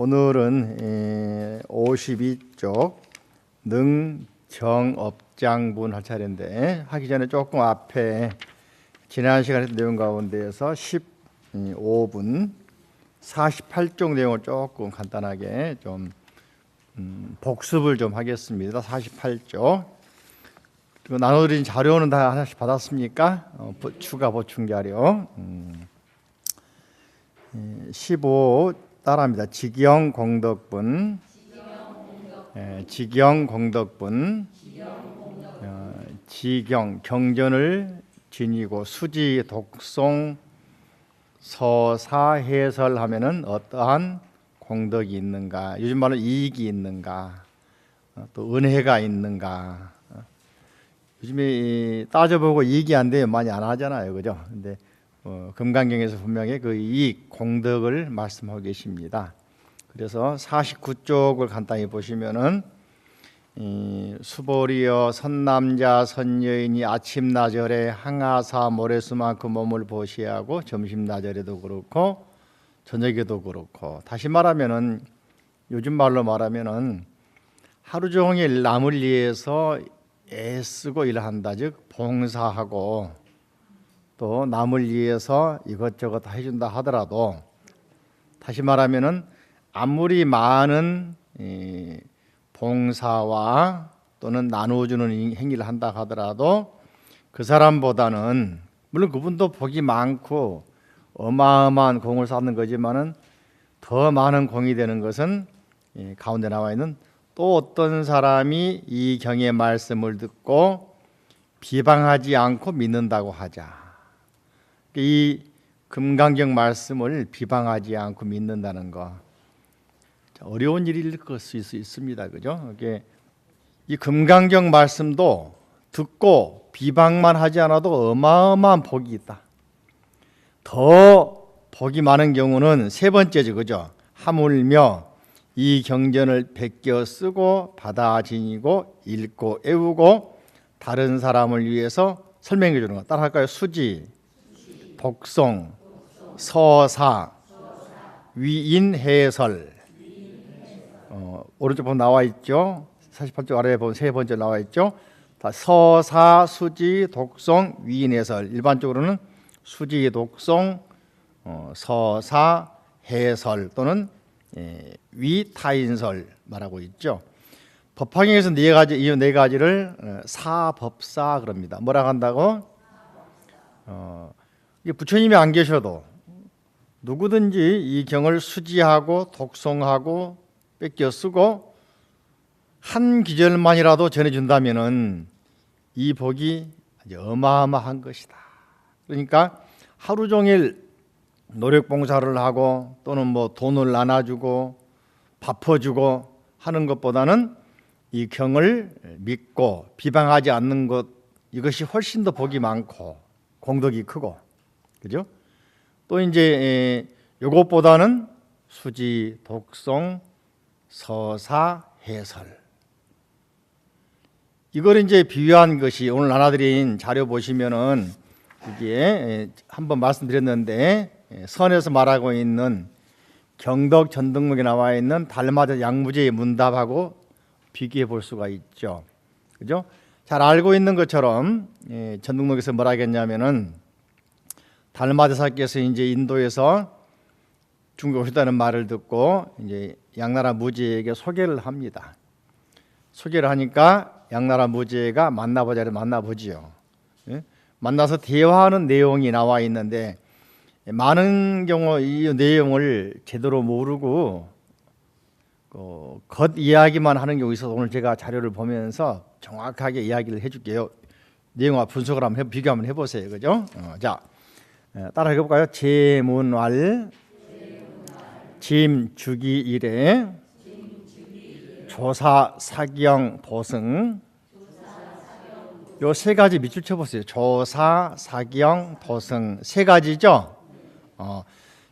오늘은 52쪽 능정업장분 할 차례인데 하기 전에 조금 앞에 지난 시간에 했던 내용 가운데에서 15분 48쪽 내용을 조금 간단하게 좀 복습을 좀 하겠습니다. 48쪽 그리고 나눠드린 자료는 다 하나씩 받았습니까? 추가 보충 자료 15 따라합니다. 직영공덕분, 직영공덕분, 지경 경전을 지니고 수지 독송 서사 해설하면은 어떠한 공덕이 있는가? 요즘 말로 이익이 있는가? 또 은혜가 있는가? 요즘에 따져보고 이익이 안 되면 많이 안 하잖아요, 그죠? 근데 금강경에서 분명히 그 이익 공덕을 말씀하고 계십니다. 그래서 49쪽을 간단히 보시면은 수보리여 선남자 선여인이 아침나절에 항아사 모래수만큼 몸을 보시하고 점심나절에도 그렇고 저녁에도 그렇고, 다시 말하면은 요즘 말로 말하면은 하루 종일 남을 위해서 애쓰고 일한다, 즉 봉사하고 또 남을 위해서 이것저것 다 해준다 하더라도, 다시 말하면은 아무리 많은 봉사와 또는 나눠주는 행위를 한다 하더라도 그 사람보다는, 물론 그분도 복이 많고 어마어마한 공을 쌓는 거지만은 더 많은 공이 되는 것은 가운데 나와 있는 또 어떤 사람이 이 경의 말씀을 듣고 비방하지 않고 믿는다고 하자. 이 금강경 말씀을 비방하지 않고 믿는다는 거 어려운 일일 수 있습니다, 그죠? 이 금강경 말씀도 듣고 비방만 하지 않아도 어마어마한 복이 있다. 더 복이 많은 경우는 세 번째죠, 그죠? 하물며 이 경전을 베껴 쓰고 받아 지니고 읽고 애우고 다른 사람을 위해서 설명해 주는 거 따라할까요? 수지, 독송, 서사, 위인, 해설. 오른쪽 보면 나와 있죠. 48쪽 아래에 보면 세 번째 나와 있죠. 다 서사, 수지, 독송, 위인, 해설. 일반적으로는 수지, 독송, 서사, 해설 또는 위타인설 말하고 있죠. 법화경에서 이 네 가지를 사법사 그럽니다. 뭐라고 한다고? 부처님이 안 계셔도 누구든지 이 경을 수지하고 독송하고 뺏겨 쓰고 한 기절만이라도 전해준다면은 이 복이 아주 어마어마한 것이다. 그러니까 하루 종일 노력 봉사를 하고 또는 뭐 돈을 나눠주고 밥퍼주고 하는 것보다는 이 경을 믿고 비방하지 않는 것, 이것이 훨씬 더 복이 많고 공덕이 크고, 그죠? 또 이제 요것보다는 수지, 독송, 서사, 해설, 이걸 이제 비유한 것이 오늘 나눠드린 자료 보시면은 이게 한번 말씀드렸는데 선에서 말하고 있는 경덕 전등록에 나와 있는 달마다 양무제의 문답하고 비교해 볼 수가 있죠, 그죠? 잘 알고 있는 것처럼 전등록에서 뭐라 하겠냐면은 달마대사께서 이제 인도에서 중국에 오셨다는 말을 듣고 이제 양나라 무제에게 소개를 합니다. 소개를 하니까 양나라 무제가 만나보자를 만나보지요. 만나서 대화하는 내용이 나와 있는데 많은 경우 이 내용을 제대로 모르고 겉 이야기만 하는 경우 있어서 오늘 제가 자료를 보면서 정확하게 이야기를 해줄게요. 내용과 분석을 한번 비교 한번 해보세요, 그죠? 자, 따라 해볼까요? 제문왈 짐주기 이래 조사 사경 도승. 요 세 가지 밑줄 쳐보세요. 조사 사경 도승 세 가지죠.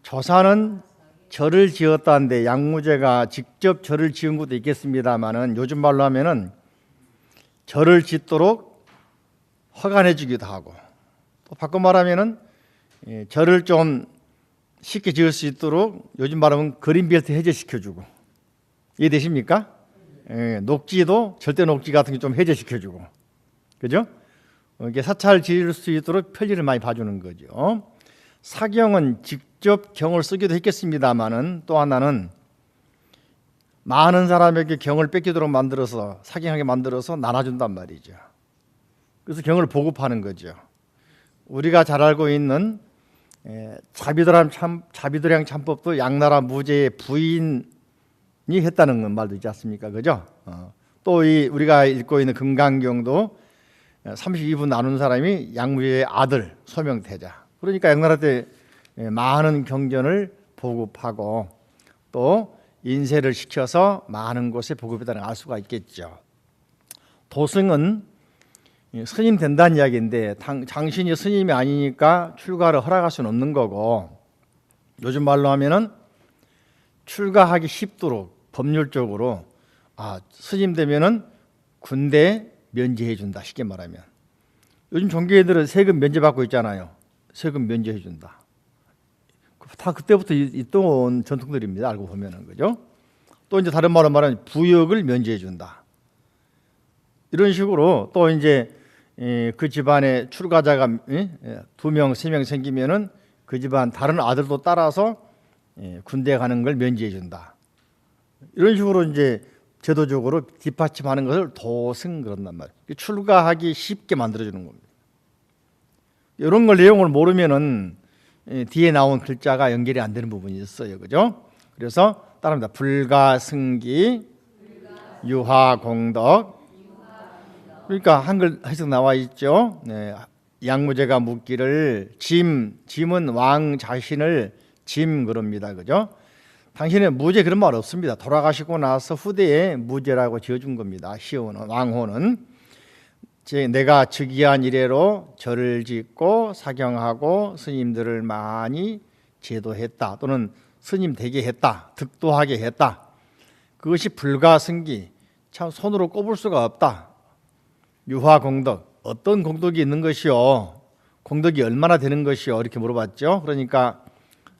조사는 절을 지었다는데 양무제가 직접 절을 지은 것도 있겠습니다만은 요즘 말로 하면은 절을 짓도록 허가해 주기도 하고, 또 바꿔 말하면은 절을 좀 쉽게 지을 수 있도록 요즘 말하면 그린벨트 해제시켜주고, 이해되십니까? 예, 녹지도 절대 녹지 같은 게 좀 해제시켜주고, 그죠? 이게 사찰 지을 수 있도록 편리를 많이 봐주는 거죠. 사경은 직접 경을 쓰기도 했겠습니다만은 또 하나는 많은 사람에게 경을 뺏기도록 만들어서 사경하게 만들어서 나눠준단 말이죠. 그래서 경을 보급하는 거죠. 우리가 잘 알고 있는 자비도량 참법도 양나라 무제의 부인이 했다는 말도 있지 않습니까? 그죠? 또 우리가 읽고 있는 금강경도 32분 나눈 사람이 양무제의 아들 소명태자. 그러니까 양나라 때 많은 경전을 보급하고 또 인쇄를 시켜서 많은 곳에 보급했다는 걸 알 수가 있겠죠. 도승은 스님 된다는 이야기인데 당신이 스님이 아니니까 출가를 허락할 수는 없는 거고, 요즘 말로 하면은 출가하기 쉽도록 법률적으로 스님 되면은 군대 면제해 준다, 쉽게 말하면. 요즘 종교애들은 세금 면제받고 있잖아요. 세금 면제해 준다. 다 그때부터 있던 전통들입니다, 알고 보면은. 그죠? 또 이제 다른 말로 말하면 부역을 면제해 준다. 이런 식으로 또 이제 그 집안에 출가자가 2명, 3명 생기면은 그 집안 다른 아들도 따라서 군대에 가는 걸 면제해 준다. 이런 식으로 이제 제도적으로 뒷받침하는 것을 도승 그런단 말이에요. 출가하기 쉽게 만들어주는 겁니다. 이런 걸 내용을 모르면은 뒤에 나온 글자가 연결이 안 되는 부분이 있어요, 그죠? 그래서 따라합니다. 불가승기, 유하공덕. 그러니까 한글 해석 나와 있죠. 양무제가 묻기를 짐은 왕 자신을 짐 그럽니다, 그죠? 당신의 무제 그런 말 없습니다. 돌아가시고 나서 후대에 무제라고 지어준 겁니다. 시호는, 왕호는 내가 즉위한 이래로 절을 짓고 사경하고 스님들을 많이 제도했다, 또는 스님 되게 했다, 득도하게 했다. 그것이 불가승기, 참 손으로 꼽을 수가 없다. 유화공덕, 어떤 공덕이 있는 것이요, 공덕이 얼마나 되는 것이요, 이렇게 물어봤죠. 그러니까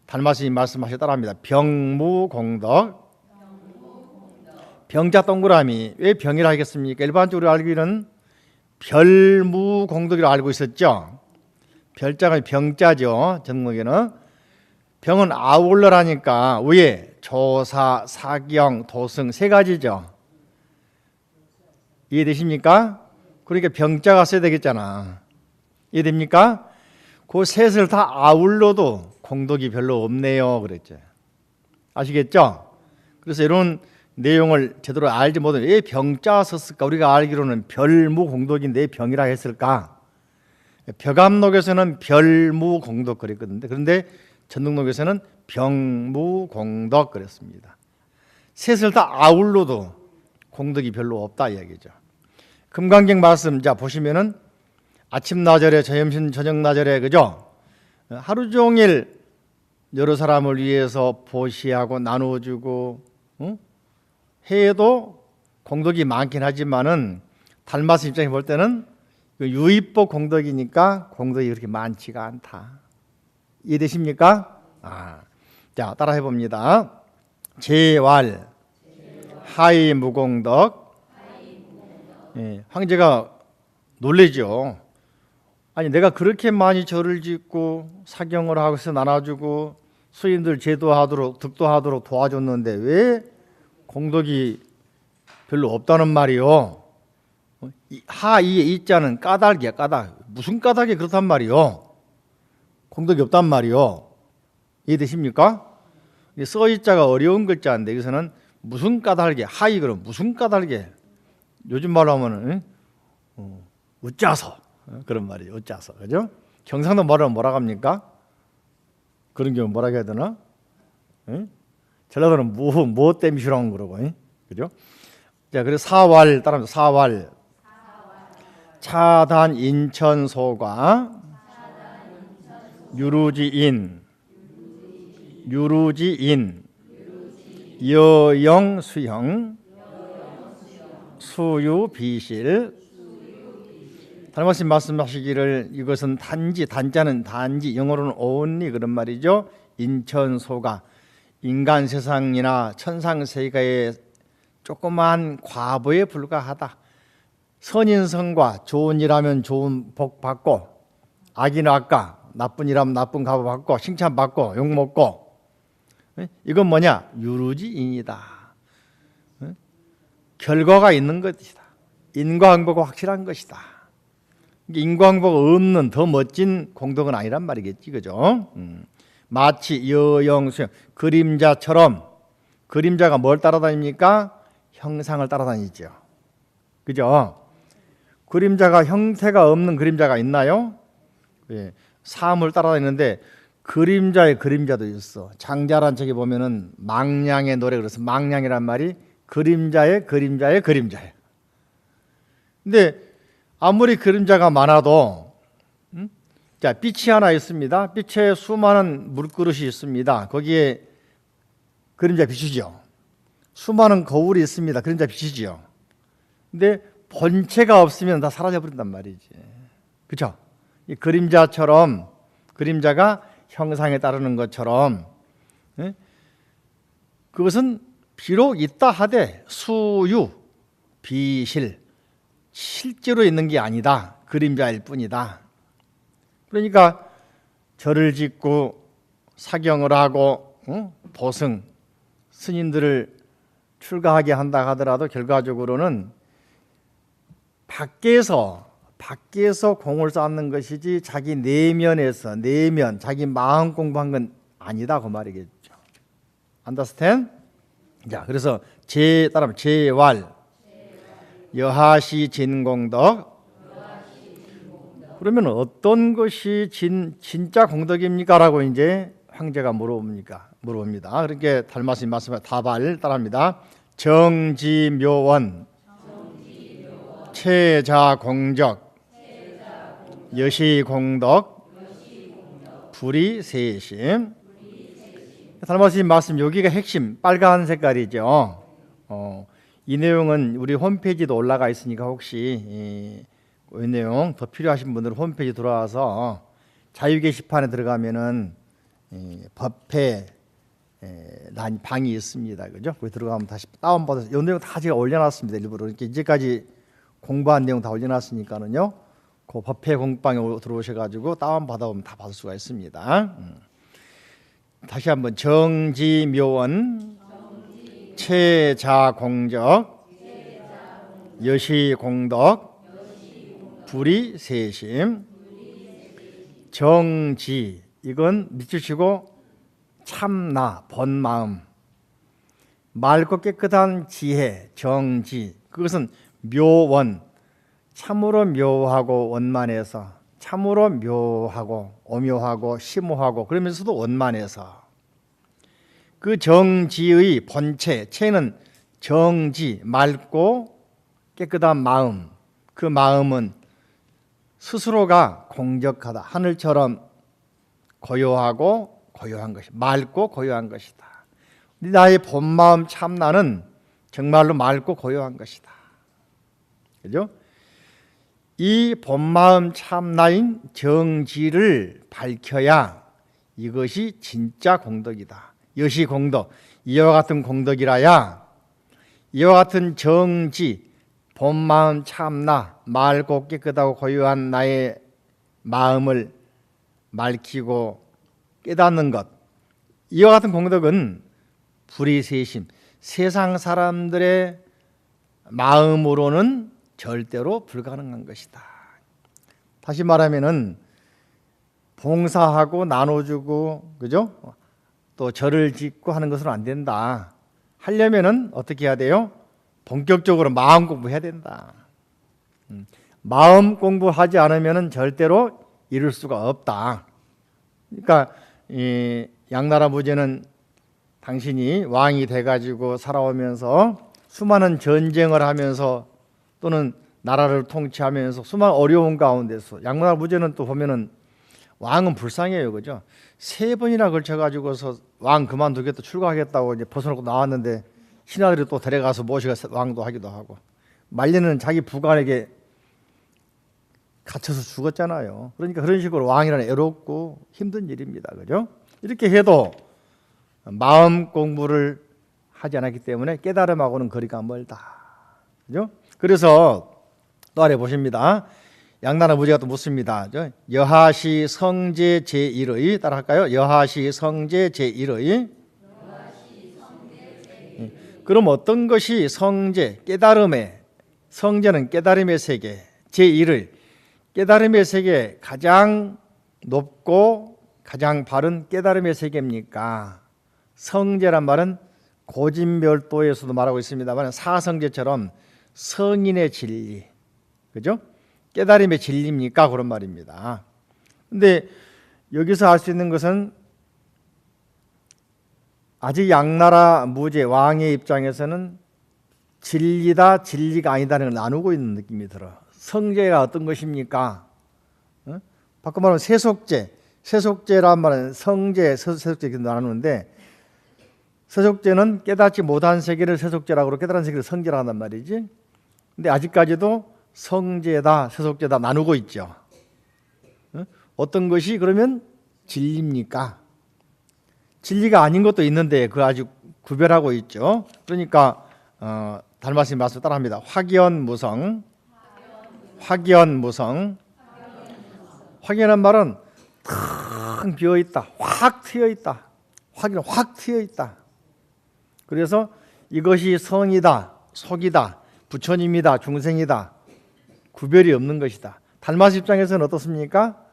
달마스님 말씀하셨다 합니다. 병무공덕. 병자 동그라미, 왜 병이라 하겠습니까? 일반적으로 알기는 별무공덕이라고 알고 있었죠. 별자가 병자죠. 전국에는 병은 아울러라니까 위에 조사, 사경, 도승 세 가지죠. 이해되십니까? 그러니까 병자가 써야 되겠잖아. 이해됩니까? 그 셋을 다 아울러도 공덕이 별로 없네요, 그랬죠. 아시겠죠? 그래서 이런 내용을 제대로 알지 못하면 왜 병자 썼을까? 우리가 알기로는 별무공덕인데 병이라 했을까? 벼감록에서는 별무공덕 그랬거든요. 그런데 전등록에서는 병무공덕 그랬습니다. 셋을 다 아울러도 공덕이 별로 없다 이야기죠. 금강경 말씀 자 보시면은 아침 나절에 점심 저녁 나절에, 그죠? 하루 종일 여러 사람을 위해서 보시하고 나눠주고 해도 공덕이 많긴 하지만은 달마스 입장에 볼 때는 유의법 공덕이니까 공덕이 그렇게 많지가 않다. 이해되십니까? 자, 따라해 봅니다. 제왈 하이 무공덕. 황제가 놀래죠. 아니 내가 그렇게 많이 절을 짓고 사경을 하고 해서 나눠주고 수인들 제도하도록 득도하도록 도와줬는데 왜 공덕이 별로 없다는 말이요. 하이의 이자는 까닭이야, 까닭. 무슨 까닭이 그렇단 말이요. 공덕이 없단 말이요. 이해되십니까? 써이자가 어려운 글자인데 여기서는 무슨 까닭이, 하이 그럼 무슨 까닭이, 요즘 말로 하면은 어짜서 그런 말이에요. 어짜서, 그죠? 경상도 말하면 뭐라고 합니까? 그런 경우 뭐라고 해야 되나? 전라도는 뭐 때문에 싫어하는 거라고, 그죠? 자, 그래서 사왈 따라합니다. 사왈. 차단 인천소가 유루지인 여영 수형 수유 비실. 달마스님 말씀하시기를 이것은 단지, 단자는 단지, 영어로는 only 그런 말이죠. 인천소가 인간 세상이나 천상 세계의 조그만 과부에 불과하다. 선인성과 좋은 일하면 좋은 복 받고, 악인 악가, 나쁜 일하면 나쁜 값을 받고, 칭찬받고 욕 먹고. 이건 뭐냐? 유루지인이다. 결과가 있는 것이다. 인과응보가 확실한 것이다. 인과응보가 없는 더 멋진 공덕은 아니란 말이겠지, 그죠? 마치 여영수영, 그림자처럼. 그림자가 뭘 따라다닙니까? 형상을 따라다니죠. 그죠? 그림자가 형태가 없는 그림자가 있나요? 예, 사물을 따라다니는데 그림자의 그림자도 있어. 장자란 책에 보면은 망냥의 노래, 그래서 망냥이란 말이 그림자의 그림자의 그림자예요. 근데 아무리 그림자가 많아도 자, 빛이 하나 있습니다. 빛에 수많은 물그릇이 있습니다. 거기에 그림자 빛이죠. 수많은 거울이 있습니다. 그림자 빛이죠. 근데 본체가 없으면 다 사라져 버린단 말이지. 그렇죠? 이 그림자처럼, 그림자가 형상에 따르는 것처럼, 그것은 비록 있다 하되 수유, 비실, 실제로 있는 게 아니다. 그림자일 뿐이다. 그러니까 절을 짓고 사경을 하고 도승, 스님들을 출가하게 한다 하더라도 결과적으로는 밖에서 공을 쌓는 것이지 자기 내면에서 자기 마음 공부한 건 아니다 그 말이겠죠. Understand? 자, 그래서 따라하면 제왈, 여하시 진공덕. 그러면 어떤 것이 진짜 공덕입니까? 라고 이제 황제가 물어봅니다. 그렇게 달마스님 말씀에 다발 따라합니다. 정지묘원, 체자공적, 여시공덕, 불이세심. 달마스님 말씀 여기가 핵심, 빨간 색깔이죠. 이 내용은 우리 홈페이지도 올라가 있으니까 혹시 이 내용 더 필요하신 분들은 홈페이지 들어와서 자유 게시판에 들어가면은 법회 방이 있습니다. 그죠? 거기 들어가면 다시 다운받아서 이 내용 다 제가 올려놨습니다. 일부러 이렇게 이제까지 공부한 내용 다 올려놨으니까는요. 그 법회 공방에 들어오셔가지고 다운받아보면 다 받을 수가 있습니다. 다시 한번 정지묘원, 체자공적, 여시공덕, 불이세심. 정지, 이건 밑줄치고 참나, 본마음, 맑고 깨끗한 지혜, 정지. 그것은 묘원, 참으로 묘하고 원만해서, 참으로 묘하고 오묘하고 심오하고 그러면서도 원만해서, 그 정지의 본체, 체는 정지, 맑고 깨끗한 마음. 그 마음은 스스로가 공적하다. 하늘처럼 고요한 것이, 맑고 고요한 것이다. 나의 본마음 참나는 정말로 맑고 고요한 것이다. 그죠? 이 본마음 참나인 정지를 밝혀야 이것이 진짜 공덕이다. 여시공덕, 이와 같은 공덕이라야, 이와 같은 정지, 본마음 참나, 맑고 깨끗하고 고요한 나의 마음을 밝히고 깨닫는 것, 이와 같은 공덕은 불이세심, 세상 사람들의 마음으로는 절대로 불가능한 것이다. 다시 말하면은 봉사하고 나눠주고, 그죠? 또 절을 짓고 하는 것은 안 된다. 하려면은 어떻게 해야 돼요? 본격적으로 마음 공부해야 된다. 마음 공부하지 않으면은 절대로 이룰 수가 없다. 그러니까 이 양나라 무제는 당신이 왕이 돼가지고 살아오면서 수많은 전쟁을 하면서 또는 나라를 통치하면서 수많은 어려운 가운데서, 양나라 무제는 또 보면은 왕은 불쌍해요, 그죠? 3번이나 걸쳐가지고서 왕 그만두겠다, 출가하겠다고 이제 벗어놓고 나왔는데 신하들이 또 데려가서 모시가 왕도 하기도 하고, 말년은 자기 부관에게 갇혀서 죽었잖아요. 그러니까 그런 식으로 왕이라는 애롭고 힘든 일입니다, 그죠? 이렇게 해도 마음 공부를 하지 않았기 때문에 깨달음하고는 거리가 멀다. 그죠? 그래서 또 아래 보십니다. 양나라 무제가 또 묻습니다. 여하시 성제 제1의 따라 할까요? 여하시 성제 제1의. 그럼 어떤 것이 성제, 깨달음의, 성제는 깨달음의 세계, 제1의 깨달음의 세계 가장 높고 가장 바른 깨달음의 세계입니까? 성제란 말은 고진별도에서도 말하고 있습니다만 사성제처럼 성인의 진리, 그죠? 깨달음의 진리입니까? 그런 말입니다. 근데 여기서 알 수 있는 것은 아직 양나라 무제 왕의 입장에서는 진리다 진리가 아니다는 걸 나누고 있는 느낌이 들어. 성제가 어떤 것입니까? 바꿔 말하면 세속제, 세속제란 말은 성제, 세속제 이렇게 나누는데 세속제는 깨닫지 못한 세계를 세속제라고 그러고 깨달은 세계를 성제라고 한단 말이지. 근데 아직까지도 성제다, 세속제다 나누고 있죠. 어떤 것이 그러면 진리입니까? 진리가 아닌 것도 있는데 그 아주 구별하고 있죠. 그러니까 달마스님 말씀 따라합니다. 확연무성, 확연무성. 확연한 말은 텅 비어있다, 확 트여있다. 확연, 확 트여있다. 그래서 이것이 성이다, 속이다, 부처님이다, 중생이다 구별이 없는 것이다. 달마스 입장에서는 어떻습니까?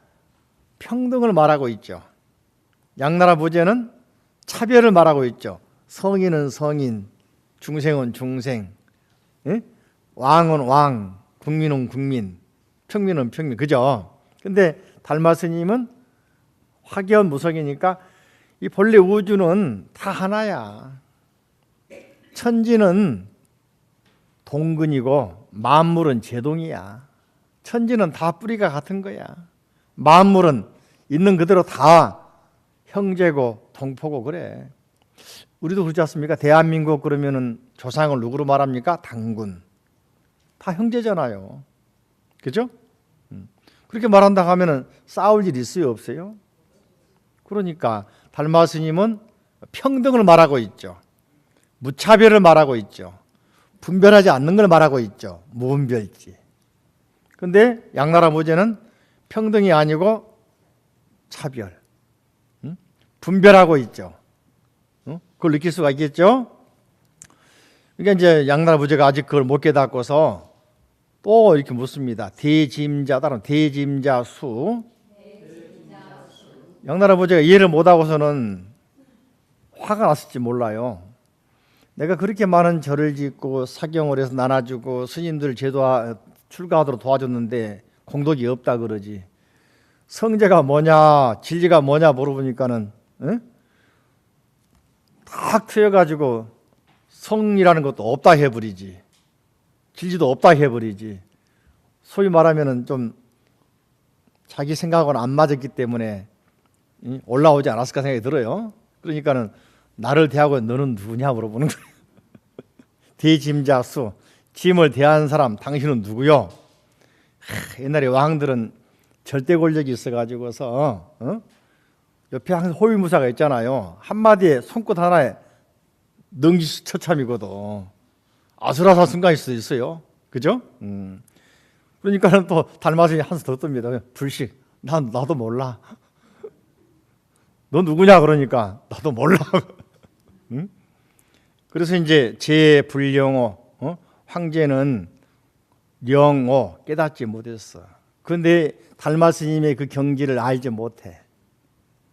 평등을 말하고 있죠. 양나라 무제는 차별을 말하고 있죠. 성인은 성인, 중생은 중생, 왕은 왕, 국민은 국민, 평민은 평민, 그죠? 근데 달마스님은 확연무성이니까 이 본래 우주는 다 하나야. 천지는 동근이고 만물은 제동이야. 천지는 다 뿌리가 같은 거야. 만물은 있는 그대로 다 형제고 동포고 그래. 우리도 그렇지 않습니까? 대한민국 그러면은 조상을 누구로 말합니까? 당군. 다 형제잖아요. 그죠? 그렇게 말한다 하면은 싸울 일 있어요, 없어요? 그러니까 달마스님은 평등을 말하고 있죠. 무차별을 말하고 있죠. 분별하지 않는 걸 말하고 있죠. 무분별지. 그런데 양나라 무제는 평등이 아니고 차별, 분별하고 있죠. 그걸 느낄 수가 있겠죠. 그러니까 이제 양나라 무제가 아직 그걸 못 깨닫고서 또 이렇게 묻습니다. 대짐자, 다른 대짐자수. 양나라 무제가 이해를 못하고서는 화가 났을지 몰라요. 내가 그렇게 많은 절을 짓고 사경을 해서 나눠주고 스님들 출가하도록 도와줬는데 공덕이 없다 그러지. 성제가 뭐냐, 진리가 뭐냐 물어보니까는 탁 트여가지고 성이라는 것도 없다 해버리지. 진리도 없다 해버리지. 소위 말하면은 좀 자기 생각하고는 안 맞았기 때문에 올라오지 않았을까 생각이 들어요. 그러니까는 나를 대하고 너는 누구냐 물어보는 거예요. 대짐자수, 짐을 대하는 사람 당신은 누구요? 옛날에 왕들은 절대 권력이 있어가지고서 옆에 항상 호위무사가 있잖아요. 한마디에 손끝 하나에 능지처참이거든. 아슬아슬한 순간일 수도 있어요. 그죠? 그러니까는 또 달마스님이 한수 더 뜹니다. 불식. 나도 몰라. 너 누구냐 그러니까 나도 몰라. 그래서 이제 제불령호, 황제는 영호 깨닫지 못했어. 그런데 달마스님의 그 경지를 알지 못해.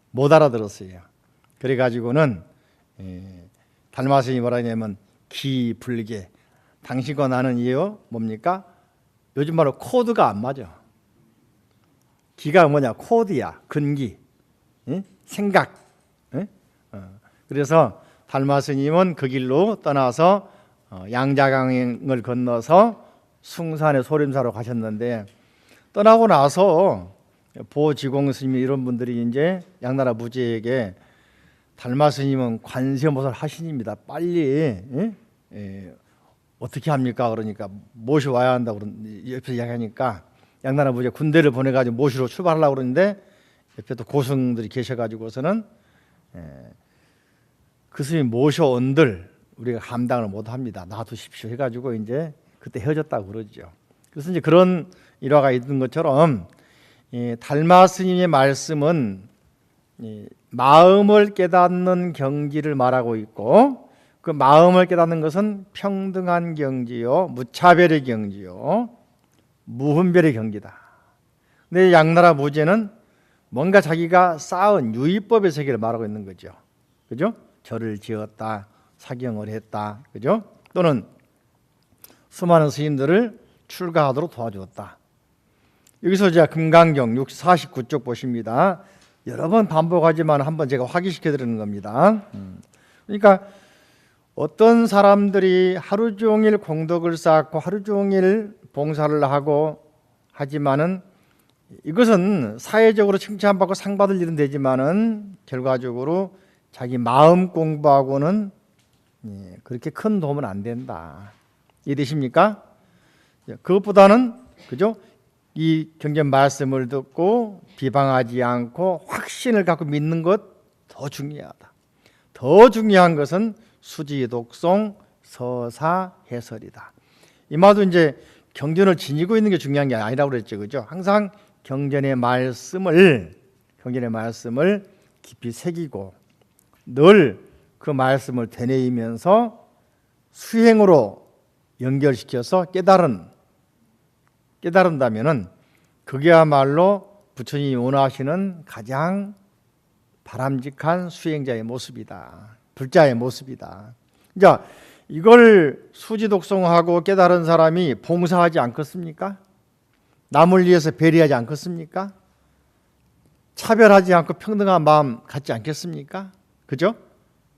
못 알아들었어요. 그래가지고는 달마스님이 뭐라 하냐면 기불계. 당신과 나는 이요 뭡니까? 요즘 말로 코드가 안 맞아. 기가 뭐냐? 코드야. 근기. 생각. 그래서 달마스님은 그 길로 떠나서 양자강을 건너서 숭산의 소림사로 가셨는데 떠나고 나서 보지공 스님 이런 분들이 이제 양나라 무제에게 달마스님은 관세음보살 하신입니다. 빨리 어떻게 합니까? 그러니까 모셔와야 한다고 옆에서 이야기하니까 양나라 무제 군대를 보내가지고 모시러 출발하려고 그러는데 옆에 또 고승들이 계셔가지고서는 그 스님 모셔온들 우리가 감당을 못합니다. 놔두십시오 해가지고 이제 그때 헤어졌다고 그러죠. 그래서 이제 그런 일화가 있는 것처럼 달마 스님의 말씀은 마음을 깨닫는 경지를 말하고 있고, 그 마음을 깨닫는 것은 평등한 경지요, 무차별의 경지요, 무분별의 경지다. 근데 양나라 무제는 뭔가 자기가 쌓은 유의법의 세계를 말하고 있는 거죠. 그죠? 절을 지었다, 사경을 했다, 그죠? 또는 수많은 스님들을 출가하도록 도와주었다. 여기서 이제 금강경 49쪽 보십니다. 여러 번 반복하지만 한번 제가 확인시켜 드리는 겁니다. 그러니까 어떤 사람들이 하루 종일 공덕을 쌓고 하루 종일 봉사를 하고 하지만은 이것은 사회적으로 칭찬받고 상 받을 일은 되지만은 결과적으로 자기 마음 공부하고는 그렇게 큰 도움은 안 된다. 이해되십니까? 그것보다는 그죠? 이 경전 말씀을 듣고 비방하지 않고 확신을 갖고 믿는 것 더 중요하다. 더 중요한 것은 수지 독송 서사 해설이다. 이마도 이제 경전을 지니고 있는 게 중요한 게 아니라고 그랬죠, 그죠? 항상 경전의 말씀을 깊이 새기고 늘 그 말씀을 되뇌이면서 수행으로 연결시켜서 깨달은다면은 그게야말로 부처님이 원하시는 가장 바람직한 수행자의 모습이다. 불자의 모습이다. 자, 이걸 수지독송하고 깨달은 사람이 봉사하지 않겠습니까? 남을 위해서 배려하지 않겠습니까? 차별하지 않고 평등한 마음 갖지 않겠습니까? 그죠?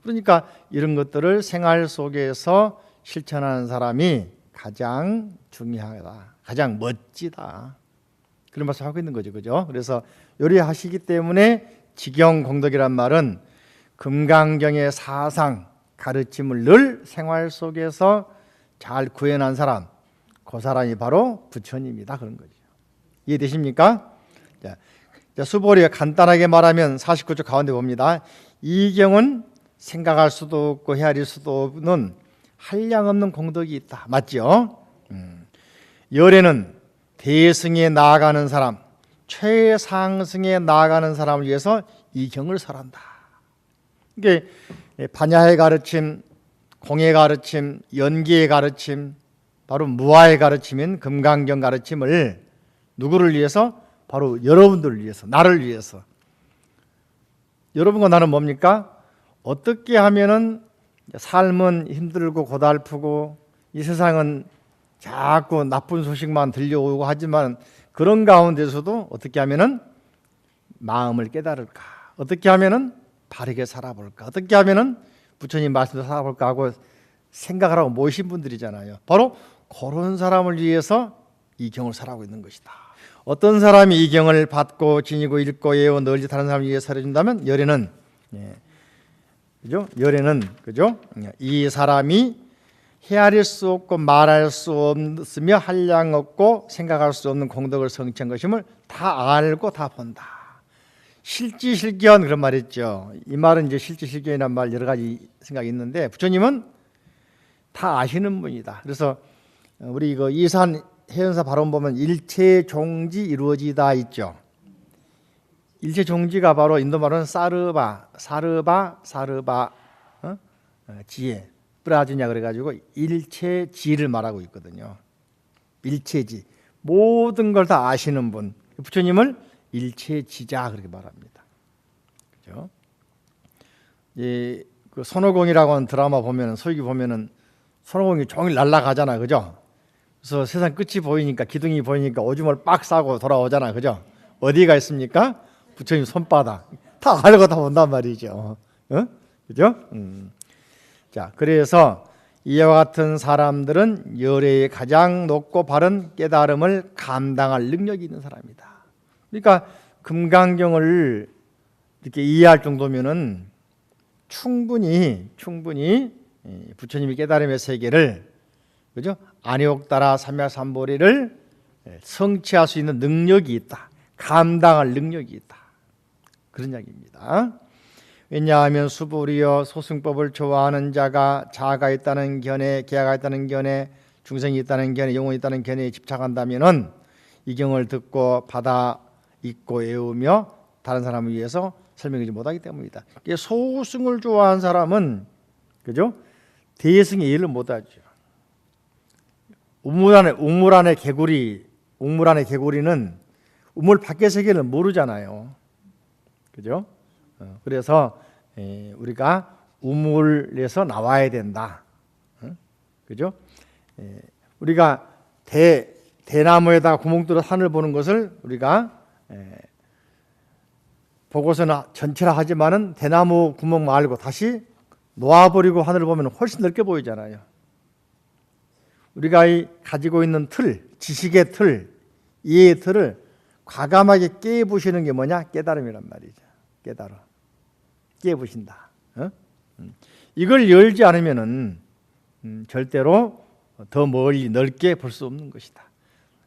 그러니까 이런 것들을 생활 속에서 실천하는 사람이 가장 중요하다. 가장 멋지다. 그런 말씀 하고 있는 거죠. 그죠? 그래서 요리하시기 때문에 지경공덕이란 말은 금강경의 사상 가르침을 늘 생활 속에서 잘 구현한 사람, 그 사람이 바로 부처님이다. 그런 거죠. 이해되십니까? 자, 수보리가 간단하게 말하면 49쪽 가운데 봅니다. 이 경은 생각할 수도 없고 헤아릴 수도 없는 한량없는 공덕이 있다. 맞죠? 열애는 대승에 나아가는 사람, 최상승에 나아가는 사람을 위해서 이 경을 설한다. 이게 반야의 가르침, 공의 가르침, 연기의 가르침, 바로 무아의 가르침인 금강경 가르침을 누구를 위해서? 바로 여러분들을 위해서, 나를 위해서. 여러분과 나는 뭡니까? 어떻게 하면은 삶은 힘들고 고달프고 이 세상은 자꾸 나쁜 소식만 들려오고 하지만 그런 가운데서도 어떻게 하면은 마음을 깨달을까? 어떻게 하면은 바르게 살아볼까? 어떻게 하면은 부처님 말씀대로 살아볼까 하고 생각을 하고 모이신 분들이잖아요. 바로 그런 사람을 위해서 이 경을 살아가고 있는 것이다. 어떤 사람이 이 경을 받고 지니고 읽고 외워 널리 다른 사람을 위해 살아준다면 열애는 그죠? 열애는 그죠? 이 사람이 헤아릴 수 없고 말할 수 없으며 한량 없고 생각할 수 없는 공덕을 성취한 것임을 다 알고 다 본다. 실지실견 그런 말 있죠. 이 말은 이제 실지실견이라는 말 여러 가지 생각이 있는데 부처님은 다 아시는 분이다. 그래서 우리 이거 이산 해연사 발언 보면 일체 종지 이루어지다 있죠. 일체 종지가 바로 인도 말로는 사르바 지혜 프라주냐 그래가지고 일체지를 말하고 있거든요. 일체지 모든 걸 다 아시는 분 부처님을 일체지자 그렇게 말합니다. 그죠? 그 손오공이라고 하는 드라마 보면은 서기 보면은 손오공이 종일 날아가잖아, 그죠? 그래서 세상 끝이 보이니까 기둥이 보이니까 오줌을 빡 싸고 돌아오잖아, 그죠? 어디가 있습니까? 부처님 손바닥 다 알고 다 온단 말이죠. 그죠? 자, 그래서 이와 같은 사람들은 열애의 가장 높고 바른 깨달음을 감당할 능력이 있는 사람이다. 그러니까 금강경을 이렇게 이해할 정도면은 충분히 부처님이 깨달음의 세계를 그죠? 안욕따라 삼야삼보리를 성취할 수 있는 능력이 있다. 감당할 능력이 있다. 그런 이야기입니다. 왜냐하면 수불이여 소승법을 좋아하는 자가 자아가 있다는 견해, 계아가 있다는 견해, 중생이 있다는 견해, 영혼이 있다는 견해에 집착한다면은 이 경을 듣고 받아 읽고 외우며 다른 사람을 위해서 설명하지 못하기 때문이다. 소승을 좋아하는 사람은 그죠? 대승의 이해를 못하죠. 우물 안에 개구리는 우물 밖의 세계를 모르잖아요. 그죠? 그래서 우리가 우물에서 나와야 된다. 그죠? 우리가 대나무에다 구멍 뚫어 하늘 보는 것을 우리가 보고서는 전체라 하지만은 대나무 구멍 말고 다시 놓아버리고 하늘을 보면 훨씬 넓게 보이잖아요. 우리가 가지고 있는 틀, 지식의 틀, 이해의 틀을 과감하게 깨부시는 게 뭐냐? 깨달음이란 말이죠. 깨부신다. 이걸 열지 않으면은 절대로 더 멀리 넓게 볼 수 없는 것이다.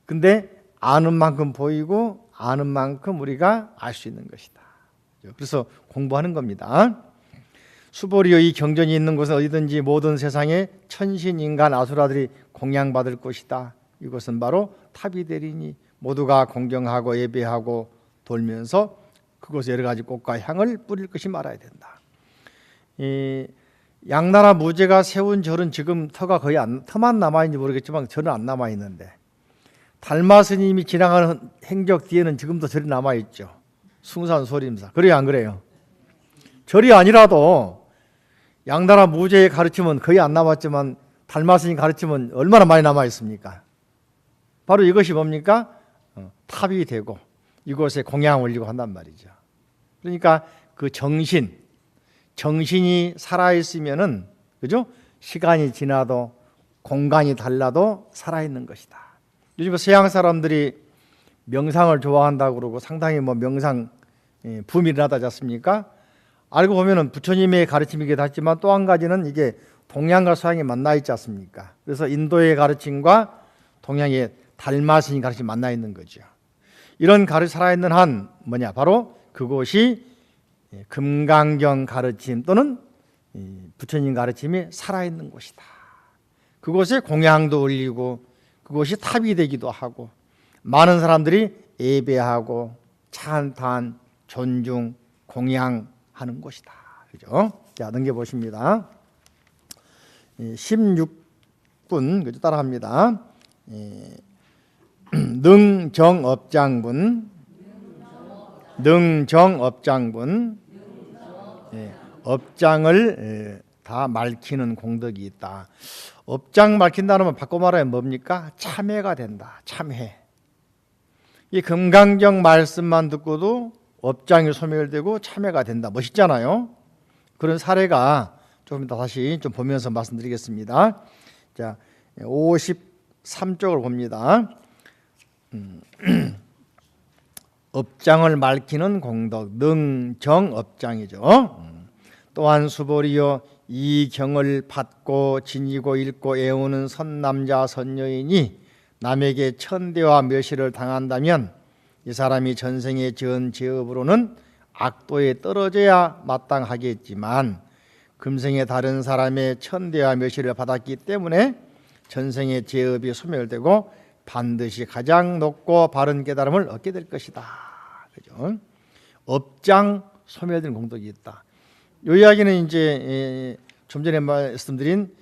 근데 아는 만큼 보이고 아는 만큼 우리가 알 수 있는 것이다. 그래서 공부하는 겁니다. 수보리여 이 경전이 있는 곳은 어디든지 모든 세상에 천신, 인간, 아수라들이 공양받을 것이다. 이것은 바로 탑이 되리니 모두가 공경하고 예배하고 돌면서 그곳에 여러 가지 꽃과 향을 뿌릴 것이 말아야 된다. 이 양나라 무제가 세운 절은 지금 터만 남아있는지 모르겠지만 절은 안 남아있는데 달마 스님이 지나가는 행적 뒤에는 지금도 절이 남아있죠. 숭산 소림사. 그래요, 안 그래요? 절이 아니라도 양나라 무제의 가르침은 거의 안 남았지만 달마 스님 가르침은 얼마나 많이 남아있습니까? 바로 이것이 뭡니까? 탑이 되고 이곳에 공양을 올리고 한단 말이죠. 그러니까 그 정신이 살아있으면은 그죠? 시간이 지나도 공간이 달라도 살아있는 것이다. 요즘 서양 사람들이 명상을 좋아한다고 그러고 상당히 명상 붐이 일어나지 않습니까? 알고 보면은 부처님의 가르침이기도 하지만 또 한 가지는 이게 동양과 서양이 만나 있지 않습니까? 그래서 인도의 가르침과 동양의 달마스님 가르침이 만나 있는 거죠. 이런 살아있는 한 바로 그곳이 금강경 가르침 또는 부처님 가르침이 살아있는 곳이다. 그곳에 공양도 올리고 그곳이 탑이 되기도 하고 많은 사람들이 예배하고 찬탄, 존중, 공양하는 곳이다. 그죠? 자, 넘겨보십니다. 16분 그죠? 따라합니다. 능정업장분 업장을 다 밝히는 공덕이 있다. 업장 밝힌다는 건 바꿔 말하면 뭡니까? 참회가 된다. 참회. 이 금강경 말씀만 듣고도 업장이 소멸되고 참회가 된다. 멋있잖아요. 그런 사례가 조금 이따 다시 좀 보면서 말씀드리겠습니다. 자, 53쪽을 봅니다. 업장을 밝히는 공덕, 능정업장이죠. 또한 수보리여 이 경을 받고 지니고 읽고 애우는 선남자 선여인이 남에게 천대와 멸시를 당한다면 이 사람이 전생에 지은 죄업으로는 악도에 떨어져야 마땅하겠지만 금생에 다른 사람의 천대와 멸시를 받았기 때문에 전생의 죄업이 소멸되고 반드시 가장 높고 바른 깨달음을 얻게 될 것이다. 그죠? 업장 소멸된 공덕이 있다. 이 이야기는 이제 좀 전에 말씀드린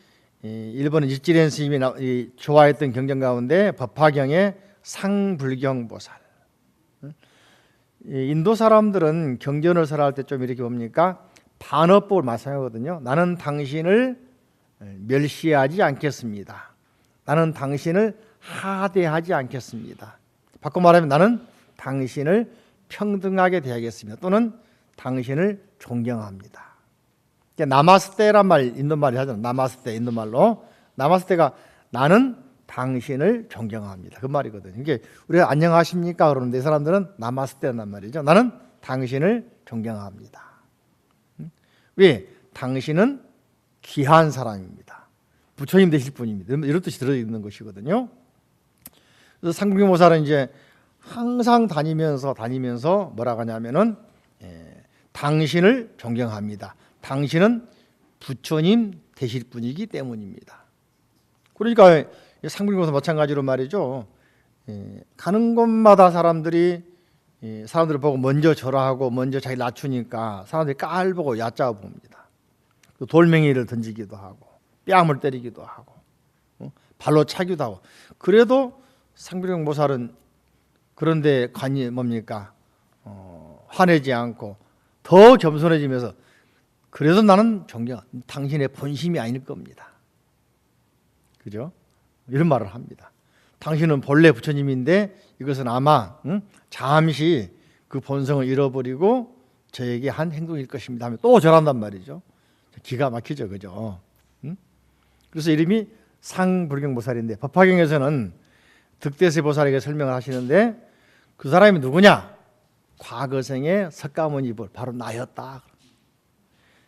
일본 일지蓮 스님이 좋아했던 경전 가운데 법화경의 상불경보살. 인도 사람들은 경전을 설할 때 좀 이렇게 봅니까? 반어법을 말씀하거든요. 나는 당신을 멸시하지 않겠습니다. 나는 당신을 하대하지 않겠습니다. 바꿔 말하면 나는 당신을 평등하게 대하겠습니다. 또는 당신을 존경합니다. 나마스테란 말 인도말이 하잖아요. 나마스테 인도말로. 나마스테가 나는 당신을 존경합니다. 그 말이거든요. 이게 우리가 안녕하십니까 그러는데 이 사람들은 나마스테란 말이죠. 나는 당신을 존경합니다. 왜? 당신은 귀한 사람입니다. 부처님 되실 분입니다. 이런 뜻이 들어있는 것이거든요. 그래서 상불경보살은 이제 항상 다니면서 뭐라고 하냐면은 당신을 존경합니다. 당신은 부처님 되실 분이기 때문입니다. 그러니까 상불경보살 마찬가지로 말이죠. 가는 곳마다 사람들을 보고 먼저 절하고 먼저 자기 낮추니까 사람들이 깔보고 얕잡아 봅니다. 돌멩이를 던지기도 하고 뺨을 때리기도 하고 발로 차기도 하고. 그래도 상불경보살은 그런데 관이 뭡니까? 화내지 않고 더 겸손해지면서 그래도 나는 존경, 당신의 본심이 아닐 겁니다. 그죠? 이런 말을 합니다. 당신은 본래 부처님인데 이것은 아마 잠시 그 본성을 잃어버리고 저에게 한 행동일 것입니다 하면 또 절한단 말이죠. 기가 막히죠. 그죠? 그래서 이름이 상불경보살인데 법화경에서는 득대세 보살에게 설명을 하시는데 그 사람이 누구냐? 과거생의 석가모니 불, 바로 나였다.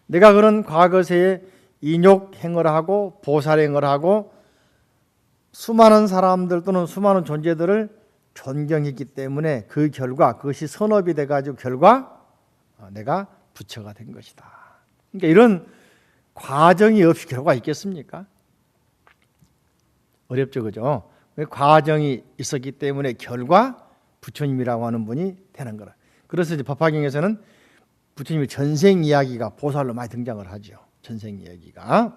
내가 그런 과거세에 인욕행을 하고 보살행을 하고 수많은 사람들 또는 수많은 존재들을 존경했기 때문에 그 결과, 그것이 선업이 돼가지고 결과 내가 부처가 된 것이다. 그러니까 이런 과정이 없이 결과가 있겠습니까? 어렵죠, 그죠? 과정이 있었기 때문에 결과 부처님이라고 하는 분이 되는 거라. 그래서 이제 법화경에서는 부처님의 전생 이야기가 보살로 많이 등장을 하죠. 전생 이야기가.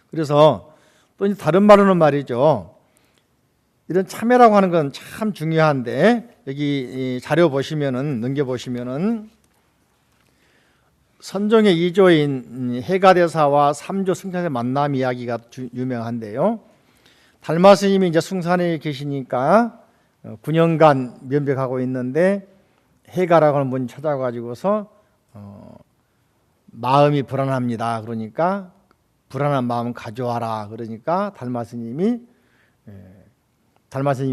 그래서 또 이제 다른 말로는 말이죠. 이런 참회라고 하는 건 참 중요한데 여기 자료 보시면은 넘겨 보시면은 선종의 2조인 해가대사와 3조 승찬의 만남 이야기가 유명한데요. 달마 스님이 이제 숭산에 계시니까 9년간 면백하고 있는데 해가라고 하는 분이 찾아가지고서 마음이 불안합니다. 그러니까 불안한 마음 가져와라. 그러니까 달마 스님이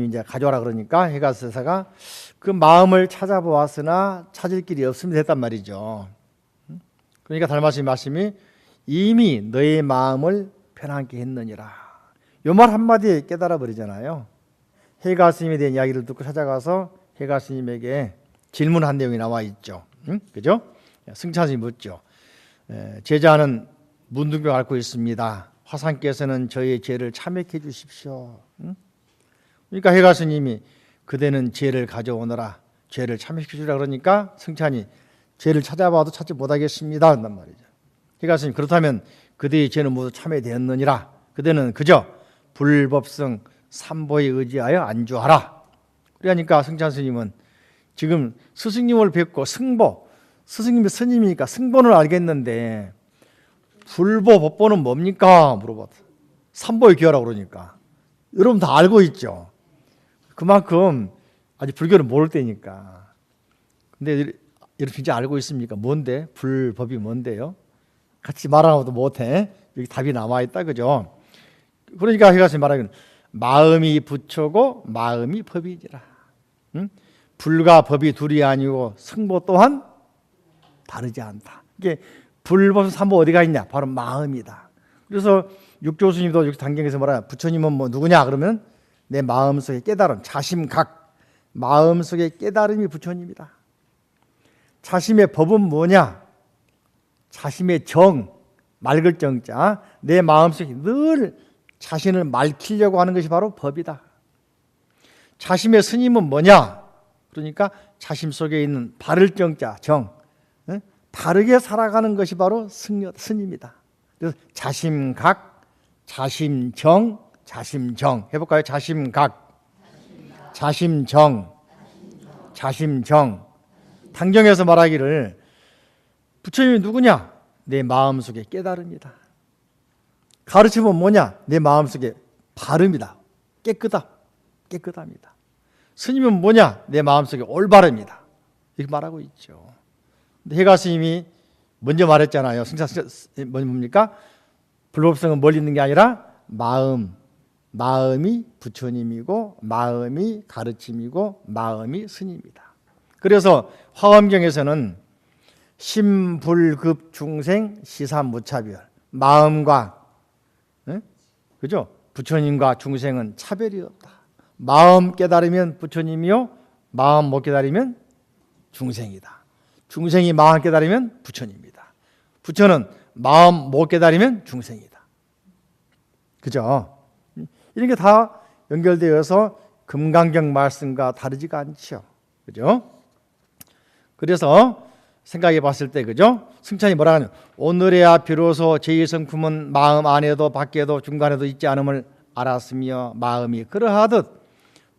이제 가져와라 그러니까 해가대사가 그 마음을 찾아보았으나 찾을 길이 없습니다 했단 말이죠. 그러니까 달마 스님 말씀이 이미 너의 마음을 편안케 했느니라. 요 말 한마디에 깨달아 버리잖아요. 해가 스님에 대한 이야기를 듣고 찾아가서 해가 스님에게 질문한 내용이 나와 있죠. 그죠? 승찬 스님이 묻죠. 제자는 문둥병 앓고 있습니다. 화상께서는 저의 죄를 참회해 주십시오. 그러니까 해가 스님이 그대는 죄를 가져오너라. 죄를 참회시켜 주라 그러니까 승찬이 죄를 찾아봐도 찾지 못하겠습니다 한단 말이죠. 해가 스님 그렇다면 그대의 죄는 모두 참회되었느니라. 그대는 그저 불법성 삼보에 의지하여 안주하라. 그러니까 승찬 스님은 지금 스승님을 뵙고 승보, 스승님이 스님이니까 승보는 알겠는데 불보, 법보는 뭡니까? 물어봤어. 삼보에 귀하라고 그러니까. 여러분 다 알고 있죠. 그만큼 아직 불교를 모를 때니까. 근데 여러분 진짜 알고 있습니까? 뭔데? 불법이 뭔데요? 같이 말하고도 못해. 여기 답이 남아있다. 그죠? 그러니까 해가서 말하기는 마음이 부처고 마음이 법이지라. 불과 법이 둘이 아니고 승보 또한 다르지 않다. 이게 불법 삼보 어디가 있냐? 바로 마음이다. 그래서 육조 스님도 여기 단경에서 뭐라 부처님은 뭐 누구냐? 그러면 내 마음속에 깨달음, 자심각, 마음속에 깨달음이 부처님이다. 자심의 법은 뭐냐? 자심의 정, 맑을 정자, 내 마음속에 늘 자신을 맑히려고 하는 것이 바로 법이다. 자심의 스님은 뭐냐? 그러니까 자심 속에 있는 바를 정자, 정, 바르게 살아가는 것이 바로 스님이다. 그래서 자심각, 자심정, 자심정 해볼까요? 자심각, 자심정, 자심정. 단경에서 말하기를 부처님이 누구냐? 내 마음속에 깨달음이다. 가르침은 뭐냐? 내 마음속에 바름이다. 깨끗합니다. 스님은 뭐냐? 내 마음속에 올바름이다. 이렇게 말하고 있죠. 근데 해가 스님이 먼저 말했잖아요. 뭡니까? 불법성은 멀리 있는 게 아니라 마음이 부처님이고 마음이 가르침이고 마음이 스님이다. 그래서 화엄경에서는 심불급 중생 시사무차별, 마음과 그죠? 부처님과 중생은 차별이 없다. 마음 깨달으면 부처님이요, 마음 못 깨달으면 중생이다. 중생이 마음 깨달으면 부처입니다. 부처는 마음 못 깨달으면 중생이다. 그죠? 이런 게 다 연결되어서 금강경 말씀과 다르지가 않죠. 그죠? 그래서 생각해 봤을 때, 그죠? 승찬이 뭐라 하냐? 오늘에야 비로소 제2성품은 마음 안에도 밖에도 중간에도 있지 않음을 알았으며 마음이 그러하듯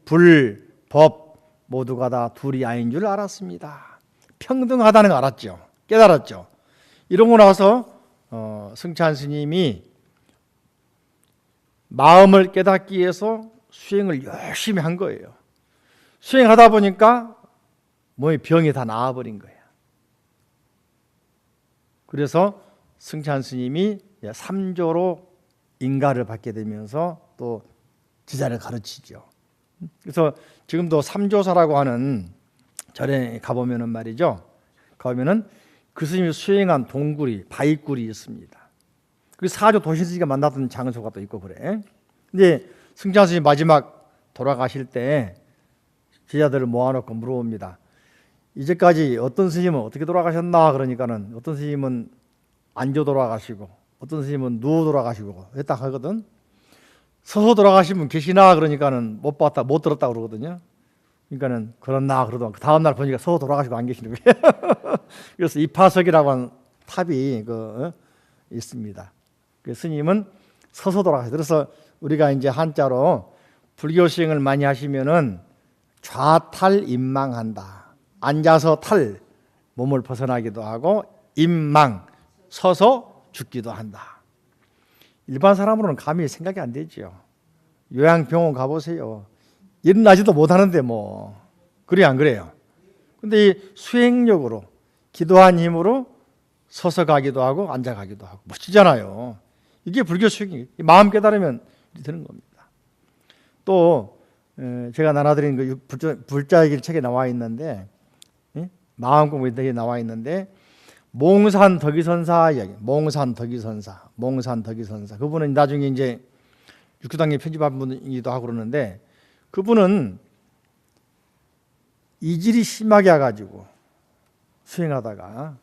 불, 법 모두가 다 둘이 아닌 줄 알았습니다. 평등하다는 걸 알았죠. 깨달았죠. 이러고 나서 승찬 스님이 마음을 깨닫기 위해서 수행을 열심히 한 거예요. 수행하다 보니까 몸의 병이 다 나아버린 거예요. 그래서 승찬 스님이 3조로 인가를 받게 되면서 또 제자를 가르치죠. 그래서 지금도 3조사라고 하는 절에 가보면은 말이죠. 가보면은 그 스님이 수행한 동굴이 바위굴이 있습니다. 그 4조 도신스님과 만났던 장소가 또 있고 그래. 근데 승찬 스님이 마지막 돌아가실 때 제자들을 모아놓고 물어봅니다. 이제까지 어떤 스님은 어떻게 돌아가셨나? 그러니까는 어떤 스님은 앉아 돌아가시고 어떤 스님은 누워 돌아가시고 했다 하거든. 서서 돌아가신 분 계시나? 그러니까는 못 봤다, 못 들었다 그러거든요. 그러니까는 그렇나 그러더만 그 다음 날 보니까 서서 돌아가시고 안 계시는 거예요. 그래서 이파석이라고 하는 탑이 있습니다. 그 스님은 서서 돌아가셔요. 그래서 우리가 이제 한자로 불교 수행을 많이 하시면은 좌탈임망한다. 앉아서 탈 몸을 벗어나기도 하고 임망 서서 죽기도 한다. 일반 사람으로는 감히 생각이 안 되죠. 요양병원 가보세요. 일어나지도 못하는데 뭐 그래 안 그래요? 근데 이 수행력으로 기도한 힘으로 서서 가기도 하고 앉아 가기도 하고 멋지잖아요. 이게 불교 수행이 마음 깨달으면 되는 겁니다. 또 제가 나눠드린 그 불자의 길 책에 나와 있는데 마음 공부에 나와 있는데 몽산 덕이선사 이야기. 몽산 덕이선사 그분은 나중에 이제 육두당에 편집한 분이기도 하고 그러는데 그분은 이질이 심하게 와가지고 수행하다가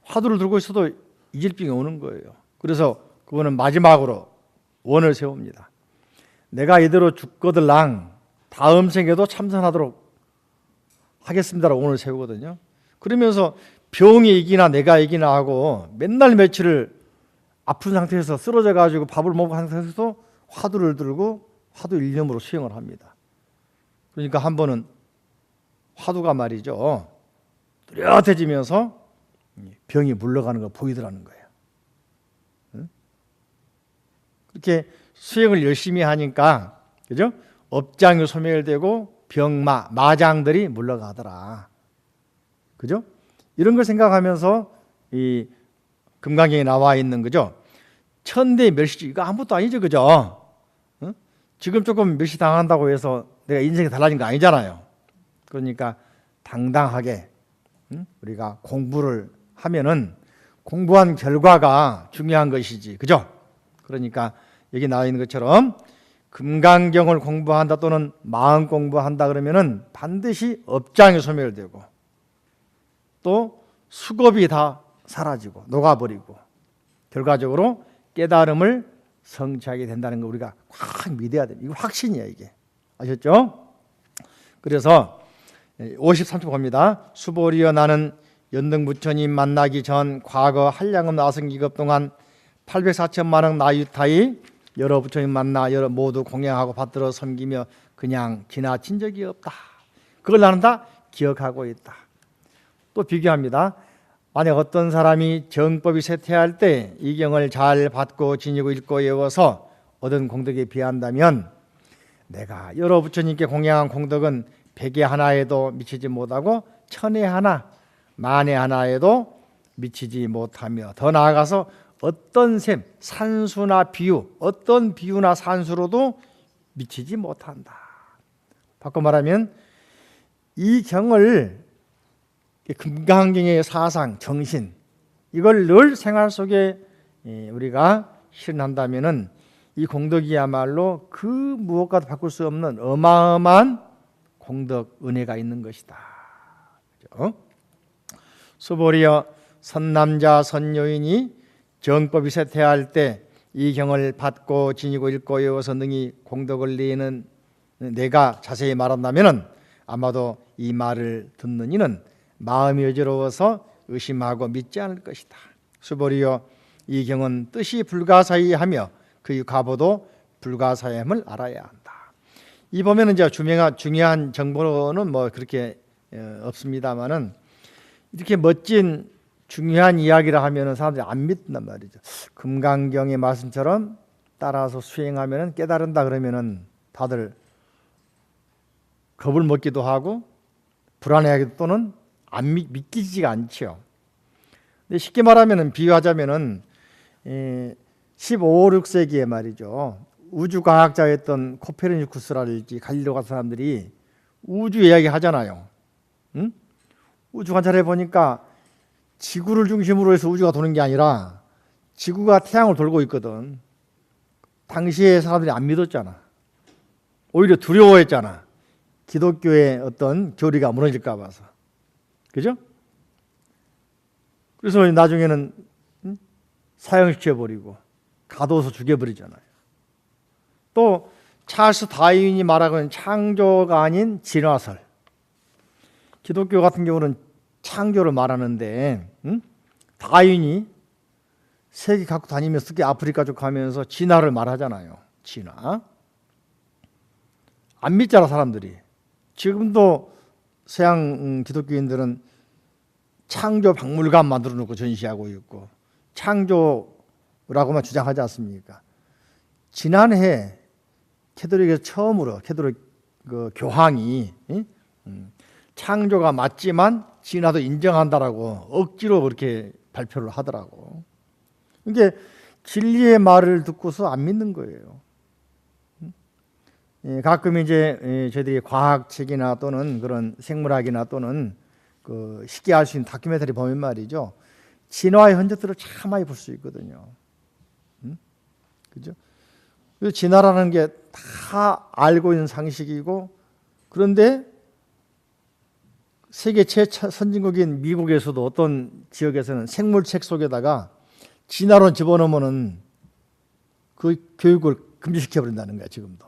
화두를 들고 있어도 이질병이 오는 거예요. 그래서 그분은 마지막으로 원을 세웁니다. 내가 이대로 죽거들랑 다음 생에도 참선하도록 하겠습니다라고 원을 세우거든요. 그러면서 병이 이기나 내가 이기나 하고 맨날 며칠을 아픈 상태에서 쓰러져 가지고 밥을 먹고 하는 상태에서도 화두를 들고 화두 일념으로 수행을 합니다. 그러니까 한 번은 화두가 말이죠 뚜렷해지면서 병이 물러가는 거 보이더라는 거예요. 그렇게 수행을 열심히 하니까 그죠? 업장이 소멸되고 병마 마장들이 물러가더라. 그죠? 이런 걸 생각하면서 이 금강경에 나와 있는 거죠. 천대 멸시 이거 아무것도 아니죠, 그죠? 응? 지금 조금 멸시 당한다고 해서 내가 인생이 달라진 거 아니잖아요. 그러니까 당당하게 우리가 공부를 하면은 공부한 결과가 중요한 것이지, 그죠? 그러니까 여기 나와 있는 것처럼 금강경을 공부한다 또는 마음 공부한다 그러면은 반드시 업장이 소멸되고 또 수겁이 다 사라지고 녹아버리고 결과적으로 깨달음을 성취하게 된다는 거 우리가 확 믿어야 돼요. 이거 확신이야 이게. 아셨죠? 그래서 53쪽 봅니다. 수보리여 나는 연등부처님 만나기 전 과거 한량음 나성기급 동안 804천만억 나유타이 여러 부처님 만나 여러 모두 공양하고 받들어 섬기며 그냥 지나친 적이 없다. 그걸 나는 다 기억하고 있다. 또 비교합니다. 만약 어떤 사람이 정법이 쇠퇴할 때 이 경을 잘 받고 지니고 읽고 외워서 얻은 공덕에 비한다면 내가 여러 부처님께 공양한 공덕은 백에 하나에도 미치지 못하고 천에 하나, 만에 하나에도 미치지 못하며 더 나아가서 어떤 셈, 산수나 비유, 어떤 비유나 산수로도 미치지 못한다. 바꿔 말하면 이 경을 금강경의 사상, 정신 이걸 늘 생활 속에 우리가 실현한다면은 이 공덕이야말로 그 무엇과도 바꿀 수 없는 어마어마한 공덕 은혜가 있는 것이다. 그렇죠? 수보리여 선남자 선여인이 정법이 쇠퇴할 때 이 경을 받고 지니고 읽고 외워서 능히 공덕을 내는 내가 자세히 말한다면 아마도 이 말을 듣는 이는 마음이 어지러워서 의심하고 믿지 않을 것이다. 수보리여 이 경은 뜻이 불가사의하며 그의 과보도 불가사의함을 알아야 한다. 이 보면은 이제 중요한 정보는 뭐 그렇게 없습니다만은 이렇게 멋진 중요한 이야기를 하면은 사람들이 안 믿는단 말이죠. 금강경의 말씀처럼 따라서 수행하면은 깨달은다 그러면은 다들 겁을 먹기도 하고 불안해하기도 또는 안 믿기지가 않죠. 근데 쉽게 말하면은 비유하자면은 15, 16세기에 말이죠. 우주과학자였던 코페르니쿠스라든지 갈릴레오 같은 사람들이 우주 이야기 하잖아요. 응? 우주 관찰해 보니까 지구를 중심으로 해서 우주가 도는 게 아니라 지구가 태양을 돌고 있거든. 당시에 사람들이 안 믿었잖아. 오히려 두려워했잖아. 기독교의 어떤 교리가 무너질까 봐서. 그죠? 그래서 나중에는 사형시켜버리고 가둬서 죽여버리잖아요. 또 찰스 다윈이 말하고 있는 창조가 아닌 진화설. 기독교 같은 경우는 창조를 말하는데 다윈이 세계 각국 다니면서 특히 아프리카 쪽 가면서 진화를 말하잖아요. 진화. 안 믿잖아 사람들이. 지금도 서양 기독교인들은 창조 박물관 만들어 놓고 전시하고 있고 창조라고만 주장하지 않습니까? 지난해 캐톨릭에서 처음으로 캐톨릭 그 교황이 창조가 맞지만 진화도 인정한다라고 억지로 그렇게 발표를 하더라고. 이게 진리의 말을 듣고서 안 믿는 거예요. 가끔 이제 저희들이 과학책이나 또는 그런 생물학이나 또는 그 쉽게 알 수 있는 다큐멘터리 보면 말이죠. 진화의 흔적들을 참 많이 볼 수 있거든요. 그죠? 진화라는 게 다 알고 있는 상식이고 그런데 세계 최선진국인 미국에서도 어떤 지역에서는 생물책 속에다가 진화론 집어넣으면은 그 교육을 금지시켜 버린다는 거야 지금도.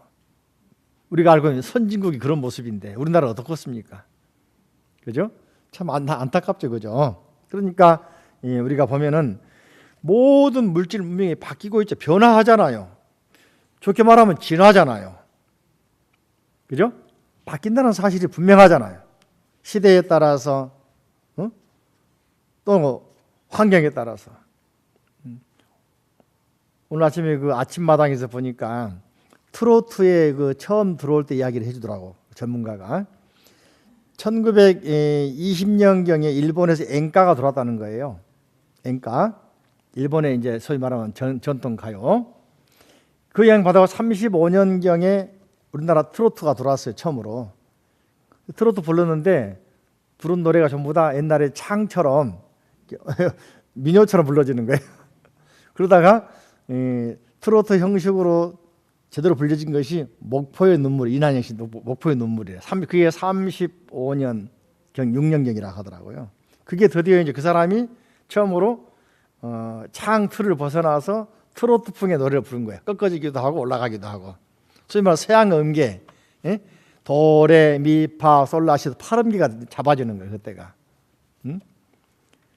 우리가 알고 있는 선진국이 그런 모습인데 우리나라 어떻겠습니까? 그죠? 참 안타깝죠, 그죠? 그러니까 우리가 보면은 모든 물질 문명이 바뀌고 있죠. 변화하잖아요. 좋게 말하면 진화잖아요. 그죠? 바뀐다는 사실이 분명하잖아요. 시대에 따라서 또 환경에 따라서. 오늘 아침에 그 아침마당에서 보니까 트로트에 그 처음 들어올 때 이야기를 해주더라고 전문가가. 1920년경에 일본에서 엔가가 들어왔다는 거예요. 엔가. 일본의 이제 소위 말하면 전통 가요. 그 여행 받아가 35년경에 우리나라 트로트가 들어왔어요 처음으로. 트로트 불렀는데 부른 노래가 전부 다 옛날에 창처럼 민요처럼 불러지는 거예요. 그러다가 트로트 형식으로 제대로 불려진 것이 목포의 눈물, 이난영 씨 목포의 눈물이에요. 그게 35년 경 6년경이라 하더라고요. 그게 드디어 이제 그 사람이 처음으로 창 틀을 벗어나서 트로트풍의 노래를 부른 거예요. 꺾어지기도 하고 올라가기도 하고. 소위 말해 서양 음계, 도레미파솔라시도 8음계가 잡아주는 거예요. 그때가.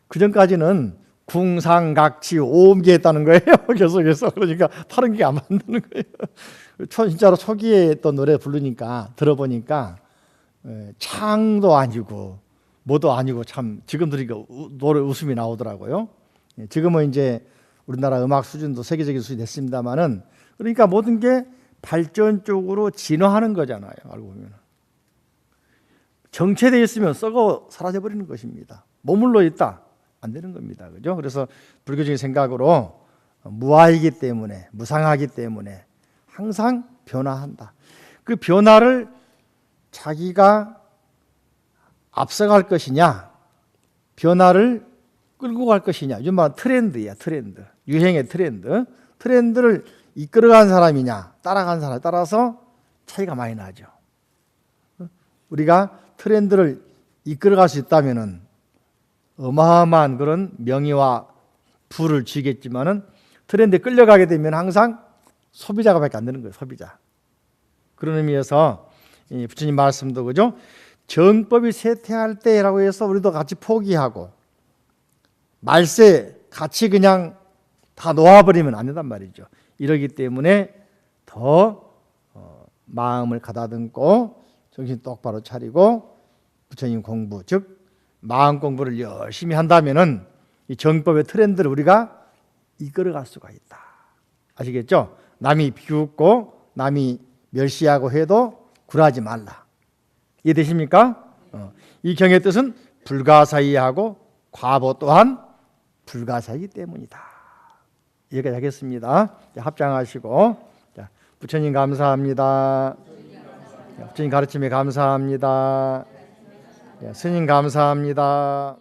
그 전까지는 궁상각치 5음계 했다는 거예요. 계속해서. 그러니까 8음계 안 만드는 거예요. 진짜로 초기에 또 노래 부르니까 들어보니까 창도 아니고 뭐도 아니고 참 지금 들으니까 노래 웃음이 나오더라고요. 지금은 이제 우리나라 음악 수준도 세계적인 수준이 됐습니다만은 그러니까 모든 게 발전 쪽으로 진화하는 거잖아요. 알고 보면 정체되어 있으면 썩어 사라져 버리는 것입니다. 머물러 있다 안 되는 겁니다. 그죠? 그래서 불교적인 생각으로 무아이기 때문에 무상하기 때문에 항상 변화한다. 그 변화를 자기가 앞서갈 것이냐, 변화를 끌고 갈 것이냐. 요즘 말 트렌드야, 트렌드. 유행의 트렌드. 트렌드를 이끌어간 사람이냐, 따라간 사람에 따라서 차이가 많이 나죠. 우리가 트렌드를 이끌어갈 수 있다면은 어마어마한 그런 명예와 부를 쥐겠지만은 트렌드에 끌려가게 되면 항상 소비자가 밖에 안 되는 거예요. 소비자. 그런 의미에서 이 부처님 말씀도 그죠? 정법이 쇠퇴할 때라고 해서 우리도 같이 포기하고 말세 같이 그냥 다 놓아버리면 안 된단 말이죠. 이러기 때문에 더 마음을 가다듬고 정신 똑바로 차리고 부처님 공부, 즉 마음 공부를 열심히 한다면은 이 정법의 트렌드를 우리가 이끌어갈 수가 있다. 아시겠죠? 남이 비웃고 남이 멸시하고 해도 굴하지 말라. 이해되십니까? 이 경의 뜻은 불가사의하고 과보 또한 불가사이기 때문이다. 여기까지 하겠습니다. 합장하시고. 자, 부처님 감사합니다. 부처님 가르침에 감사합니다. 스님 감사합니다.